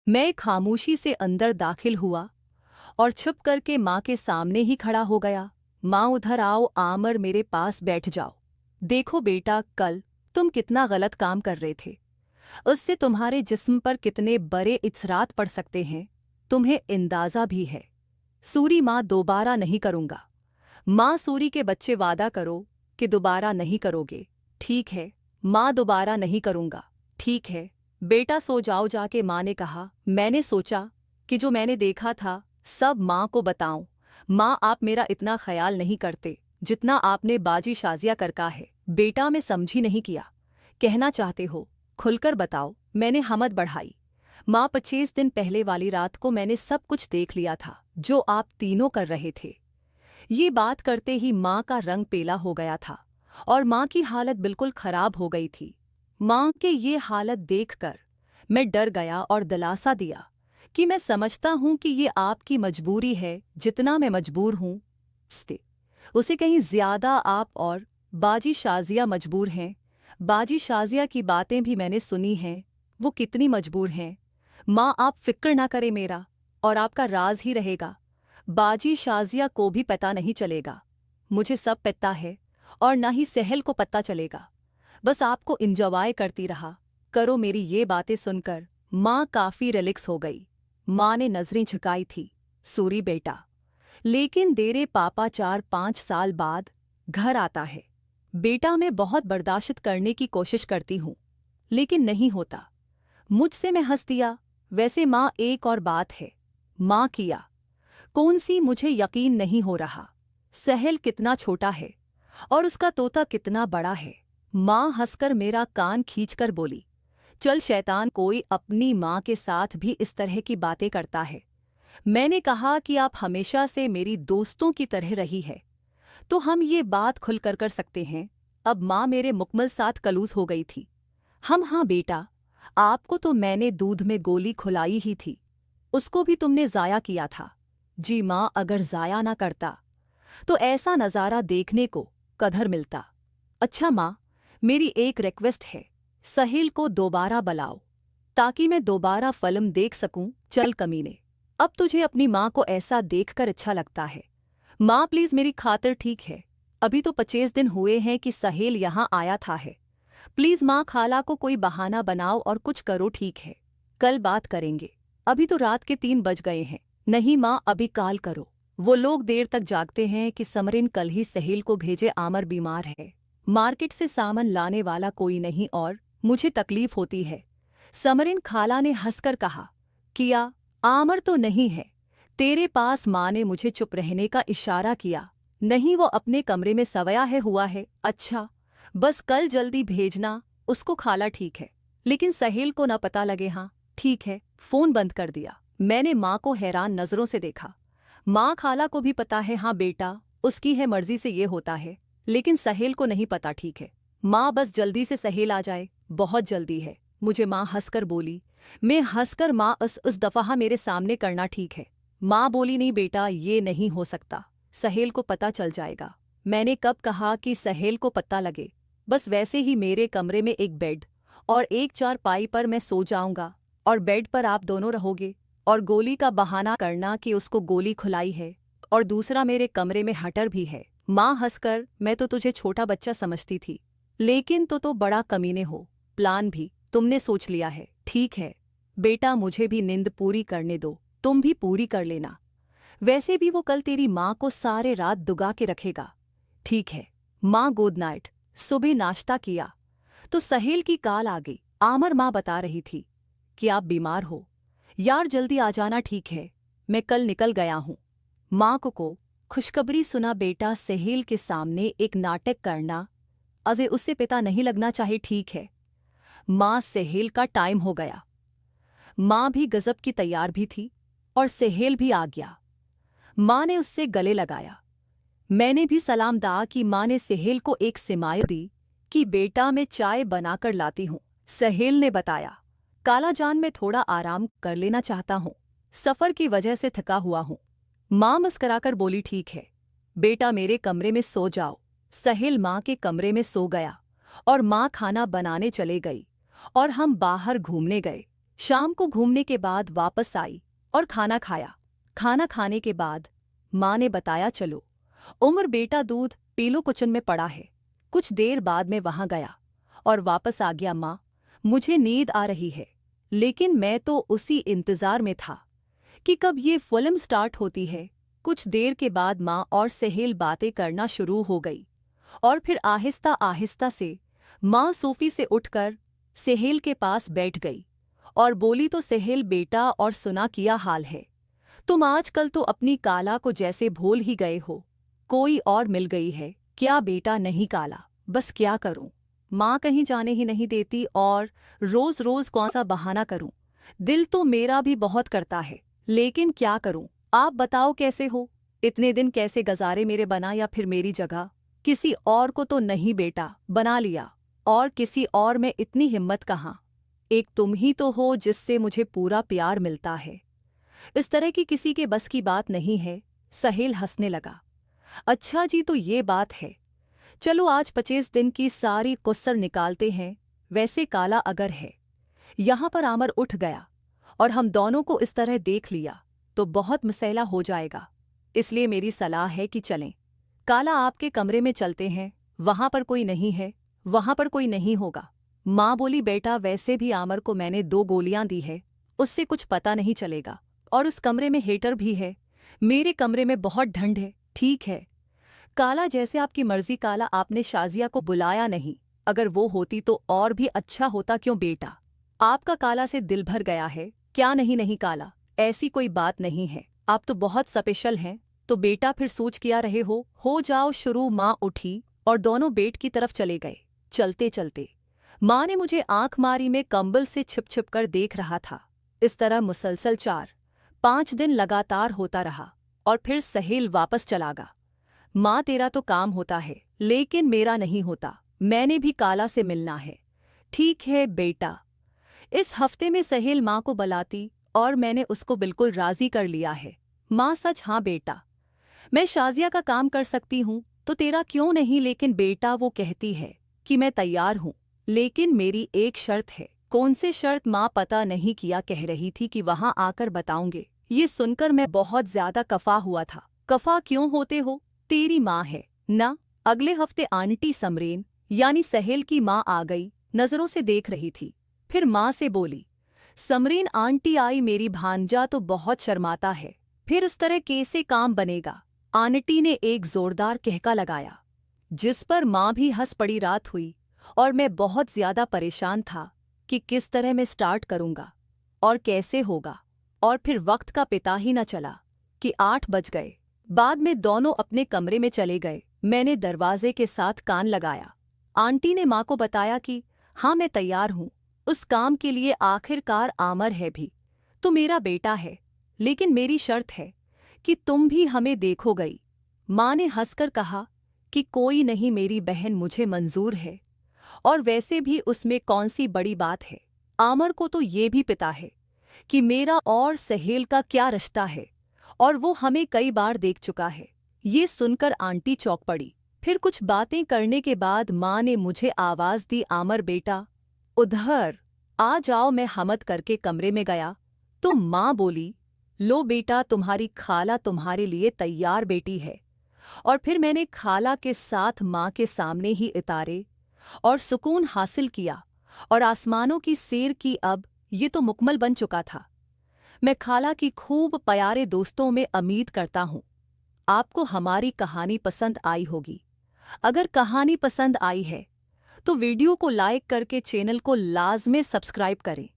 मैं खामोशी से अंदर दाखिल हुआ और छुप करके माँ के सामने ही खड़ा हो गया। माँ उधर आओ, आमर मेरे पास बैठ जाओ। देखो बेटा, कल तुम कितना गलत काम कर रहे थे। उससे तुम्हारे जिस्म पर कितने बड़े असरात पड़ सकते हैं, तुम्हें अंदाजा भी है। सूरी, माँ दोबारा नहीं करूँगा। माँ सूरी के बच्चे, वादा करो कि दोबारा नहीं करोगे। ठीक है माँ, दोबारा नहीं करूँगा। ठीक है बेटा, सो जाओ जाके, माँ ने कहा। मैंने सोचा कि जो मैंने देखा था सब माँ को बताऊं। माँ, आप मेरा इतना ख्याल नहीं करते जितना आपने बाजी शाजिया कर कहा है। बेटा, मैं समझी नहीं किया। कहना चाहते हो खुलकर बताओ। मैंने हमत बढ़ाई। माँ, 25 दिन पहले वाली रात को मैंने सब कुछ देख लिया था जो आप तीनों कर रहे थे। ये बात करते ही माँ का रंग पीला हो गया था और माँ की हालत बिल्कुल खराब हो गई थी। माँ के ये हालत देखकर मैं डर गया और दिलासा दिया कि मैं समझता हूँ कि ये आपकी मजबूरी है, जितना मैं मजबूर हूँ उसे कहीं ज्यादा आप और बाजी शाजिया मजबूर हैं। बाजी शाजिया की बातें भी मैंने सुनी हैं, वो कितनी मजबूर हैं। माँ, आप फिक्र ना करें, मेरा और आपका राज ही रहेगा। बाजी शाजिया को भी पता नहीं चलेगा। मुझे सब पता है और ना ही सहल को पता चलेगा। बस आपको इंजॉय करती रहा करो। मेरी ये बातें सुनकर माँ काफी रिलैक्स हो गई। माँ ने नजरें झुकाई थी। सूरी बेटा, लेकिन तेरे पापा 4-5 साल बाद घर आता है। बेटा, मैं बहुत बर्दाश्त करने की कोशिश करती हूँ लेकिन नहीं होता मुझसे। मैं हंस दिया। वैसे माँ, एक और बात है। माँ किया कौन सी, मुझे यकीन नहीं हो रहा। सहल कितना छोटा है और उसका तोता कितना बड़ा है। माँ हंसकर मेरा कान खींचकर बोली, चल शैतान, कोई अपनी माँ के साथ भी इस तरह की बातें करता है। मैंने कहा कि आप हमेशा से मेरी दोस्तों की तरह रही है तो हम ये बात खुलकर कर सकते हैं। अब माँ मेरे मुकम्मल साथ कलूस हो गई थी। हाँ बेटा, आपको तो मैंने दूध में गोली खुलाई ही थी, उसको भी तुमने ज़ाया किया था। जी माँ, अगर ज़ाया ना करता तो ऐसा नज़ारा देखने को कधर मिलता। अच्छा माँ, मेरी एक रिक्वेस्ट है, सहेल को दोबारा बुलाओ ताकि मैं दोबारा फिल्म देख सकूं। चल कमीने, अब तुझे अपनी माँ को ऐसा देखकर अच्छा लगता है। माँ प्लीज, मेरी खातिर, ठीक है। अभी तो 25 दिन हुए हैं कि सहेल यहाँ आया था है। प्लीज माँ, खाला को कोई बहाना बनाओ और कुछ करो, ठीक है। कल बात करेंगे, अभी तो रात के 3 बज गए हैं। नहीं माँ, अभी कॉल करो। वो लोग देर तक जागते हैं कि समरिन कल ही सहेल को भेजे, आमर बीमार है। मार्केट से सामान लाने वाला कोई नहीं और मुझे तकलीफ होती है। समरिन खाला ने हंसकर कहा, किया आमर तो नहीं है तेरे पास। माँ ने मुझे चुप रहने का इशारा किया। नहीं, वो अपने कमरे में सवया है हुआ है। अच्छा, बस कल जल्दी भेजना उसको खाला, ठीक है। लेकिन सहेल को ना पता लगे। हाँ ठीक है। फोन बंद कर दिया। मैंने माँ को हैरान नजरों से देखा। माँ, खाला को भी पता है। हाँ बेटा, उसकी है मर्जी से ये होता है, लेकिन सहेल को नहीं पता, ठीक है। माँ, बस जल्दी से सहेल आ जाए, बहुत जल्दी है मुझे। माँ हंसकर बोली। मैं हंसकर, माँ उस दफा मेरे सामने करना, ठीक है। माँ बोली, नहीं बेटा, ये नहीं हो सकता, सहेल को पता चल जाएगा। मैंने कब कहा कि सहेल को पता लगे। बस वैसे ही मेरे कमरे में एक बेड और एक चारपाई पर मैं सो जाऊंगा और बेड पर आप दोनों रहोगे और गोली का बहाना करना कि उसको गोली खुलाई है और दूसरा मेरे कमरे में हटर भी है। माँ हंसकर, मैं तो तुझे छोटा बच्चा समझती थी, लेकिन तो बड़ा कमीने हो। प्लान भी तुमने सोच लिया है, ठीक है। बेटा, मुझे भी नींद पूरी करने दो, तुम भी पूरी कर लेना। वैसे भी वो कल तेरी माँ को सारे रात दुगा के रखेगा। ठीक है माँ, गुड नाइट। सुबह नाश्ता किया तो सहेल की कॉल आ गई। आमर, माँ बता रही थी कि आप बीमार हो, यार जल्दी आ जाना, ठीक है। मैं कल निकल गया हूँ। माँ को खुशखबरी सुना। बेटा, सहेल के सामने एक नाटक करना अजय उससे पता नहीं लगना चाहिए, ठीक है। माँ, सहेल का टाइम हो गया। माँ भी गजब की तैयार भी थी और सहेल भी आ गया। माँ ने उससे गले लगाया। मैंने भी सलाम दा कि माँ ने सहेल को एक सिमाई दी कि बेटा, मैं चाय बनाकर लाती हूँ। सहेल ने बताया, काला जान, मैं थोड़ा आराम कर लेना चाहता हूँ, सफर की वजह से थका हुआ हूँ। माँ मुस्कराकर बोली, ठीक है बेटा, मेरे कमरे में सो जाओ। सहेल माँ के कमरे में सो गया और माँ खाना बनाने चले गई और हम बाहर घूमने गए। शाम को घूमने के बाद वापस आई और खाना खाया। खाना खाने के बाद माँ ने बताया, चलो उमर बेटा दूध पी लो, किचन में पड़ा है। कुछ देर बाद मैं वहां गया और वापस आ गया। माँ, मुझे नींद आ रही है, लेकिन मैं तो उसी इंतजार में था कि कब ये फिल्म स्टार्ट होती है। कुछ देर के बाद माँ और सहेल बातें करना शुरू हो गई और फिर आहिस्ता आहिस्ता से माँ सोफी से उठकर सहेल के पास बैठ गई और बोली, तो सहेल बेटा, और सुना क्या हाल है? तुम आजकल तो अपनी काला को जैसे भूल ही गए हो। कोई और मिल गई है क्या? बेटा नहीं काला, बस क्या करूं, माँ कहीं जाने ही नहीं देती और रोज रोज कौन सा बहाना करूं। दिल तो मेरा भी बहुत करता है, लेकिन क्या करूं। आप बताओ कैसे हो? इतने दिन कैसे गुजारे मेरे बना, या फिर मेरी जगह किसी और को तो नहीं बेटा बना लिया, और किसी और में इतनी हिम्मत कहाँ? एक तुम ही तो हो जिससे मुझे पूरा प्यार मिलता है। इस तरह की किसी के बस की बात नहीं है। सहेल हंसने लगा। अच्छा जी, तो ये बात है। चलो आज 25 दिन की सारी कुस्सर निकालते हैं। वैसे काला अगर है यहाँ पर, आमर उठ गया, और हम दोनों को इस तरह देख लिया तो बहुत मसला हो जाएगा। इसलिए मेरी सलाह है कि चलें। काला, आपके कमरे में चलते हैं, वहां पर कोई नहीं है। वहां पर कोई नहीं होगा। माँ बोली, बेटा वैसे भी आमर को मैंने 2 गोलियां दी है, उससे कुछ पता नहीं चलेगा, और उस कमरे में हीटर भी है। मेरे कमरे में बहुत ठंड है। ठीक है काला, जैसे आपकी मर्जी। काला, आपने शाजिया को बुलाया नहीं? अगर वो होती तो और भी अच्छा होता। क्यों बेटा, आपका काला से दिल भर गया है क्या? नहीं नहीं काला, ऐसी कोई बात नहीं है, आप तो बहुत स्पेशल हैं। तो बेटा फिर सोच क्या रहे हो जाओ शुरू। माँ उठी और दोनों बेड की तरफ चले गए। चलते चलते माँ ने मुझे आंख मारी। में कंबल से छिप छिप कर देख रहा था। इस तरह मुसलसल 4-5 दिन लगातार होता रहा और फिर सहेल वापस चला गया। माँ, तेरा तो काम होता है, लेकिन मेरा नहीं होता। मैंने भी काला से मिलना है। ठीक है बेटा। इस हफ्ते में सहेल माँ को बुलाती और मैंने उसको बिल्कुल राजी कर लिया है। माँ, सच? हाँ बेटा, मैं शाजिया का काम कर सकती हूँ, तो तेरा क्यों नहीं? लेकिन बेटा वो कहती है कि मैं तैयार हूँ, लेकिन मेरी एक शर्त है। कौन से शर्त? माँ, पता नहीं किया, कह रही थी कि वहां आकर बताऊंगे। ये सुनकर मैं बहुत ज्यादा कफा हुआ था। कफा क्यों होते हो? तेरी माँ है ना। अगले हफ्ते आंटी समरेन यानी सहेल की माँ आ गई। नजरों से देख रही थी, फिर माँ से बोली, समरीन आंटी आई, मेरी भांजा तो बहुत शर्माता है, फिर इस तरह कैसे काम बनेगा? आंटी ने एक जोरदार कहका लगाया, जिस पर माँ भी हंस पड़ी। रात हुई और मैं बहुत ज्यादा परेशान था कि किस तरह मैं स्टार्ट करूंगा और कैसे होगा। और फिर वक्त का पता ही न चला कि 8 बज गए। बाद में दोनों अपने कमरे में चले गए। मैंने दरवाजे के साथ कान लगाया। आंटी ने माँ को बताया कि हाँ मैं तैयार हूँ उस काम के लिए। आखिरकार आमर है भी तो मेरा बेटा है, लेकिन मेरी शर्त है कि तुम भी हमें देखो। गई माँ ने हंसकर कहा कि कोई नहीं मेरी बहन, मुझे मंजूर है, और वैसे भी उसमें कौन सी बड़ी बात है। आमर को तो ये भी पता है कि मेरा और सहेल का क्या रिश्ता है, और वो हमें कई बार देख चुका है। ये सुनकर आंटी चौंक पड़ी। फिर कुछ बातें करने के बाद माँ ने मुझे आवाज दी, आमर बेटा उधर आ जाओ। मैं हमत करके कमरे में गया तो माँ बोली, लो बेटा, तुम्हारी खाला तुम्हारे लिए तैयार बेटी है। और फिर मैंने खाला के साथ माँ के सामने ही इतारे और सुकून हासिल किया और आसमानों की सैर की। अब ये तो मुकम्मल बन चुका था। मैं खाला की खूब प्यारे दोस्तों में उम्मीद करता हूँ आपको हमारी कहानी पसंद आई होगी। अगर कहानी पसंद आई है तो वीडियो को लाइक करके चैनल को लाजमी सब्सक्राइब करें।